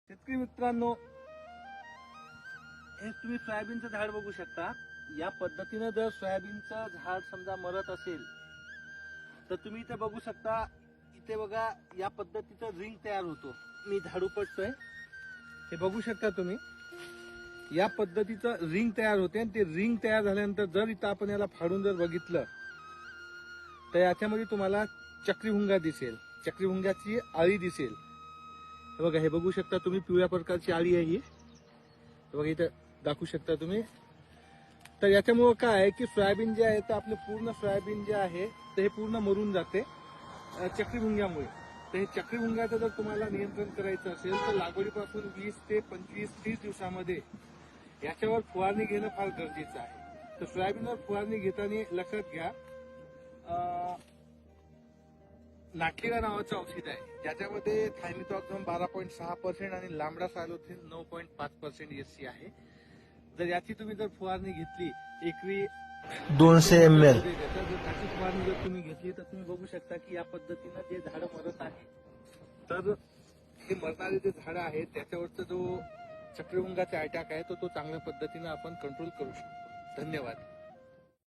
शेतकरी मित्रांनो, हे तुम्ही सोयाबीनचं झाड बघू शकता. या पद्धतीने जर सोयाबीनचं झाड समजा मरत असेल तर तुम्ही इथे बघू शकता. इथे बघा या पद्धतीचं रिंग तयार होतो. मी झाड उपटतोय, हे बघू शकता तुम्ही. या पद्धतीचं रिंग तयार होते आणि ते रिंग तयार झाल्यानंतर जर इथं आपण याला फाडून जर बघितलं तर याच्यामध्ये तुम्हाला चक्रीभुंगा दिसेल, चक्रीभुंगाची आळी दिसेल. हे बघा, हे बघू शकता तुम्ही, पिवळ्या प्रकारची आळी आहे ही. हे बघा इथं दाखवू शकता तुम्ही. तर याच्यामुळे काय आहे की सोयाबीन जे आहे तर आपलं पूर्ण सोयाबीन जे आहे तर हे पूर्ण मरून जाते चक्रीभुंग्यामुळे. तर हे चक्रीभुंग्याचं जर तुम्हाला नियंत्रण करायचं असेल तर लागवडीपासून 20 ते 25-30 दिवसामध्ये याच्यावर फवारणी घेणं फार गरजेचं आहे. तर सोयाबीनवर फवारणी घेताना लक्षात घ्या, नाटलीरा नावाचं औषध आहे ज्याच्यामध्ये थायमिथॉक्झम 12.6% आणि लांबडा सायलोथिन 9.5% एससी आहे. जर याची तुम्ही जर फवारणी घेतली एकरी 200 ml त्याची फवारणी जर तुम्ही घेतली तर तुम्ही बघू शकता की या पद्धतीनं जे झाडं मरत आहे तर हे मरणारे जे झाडं आहेत त्याच्यावरचा जो चक्रीभुंगाचा अटॅक आहे तो चांगल्या पद्धतीनं आपण कंट्रोल करू शकतो. धन्यवाद.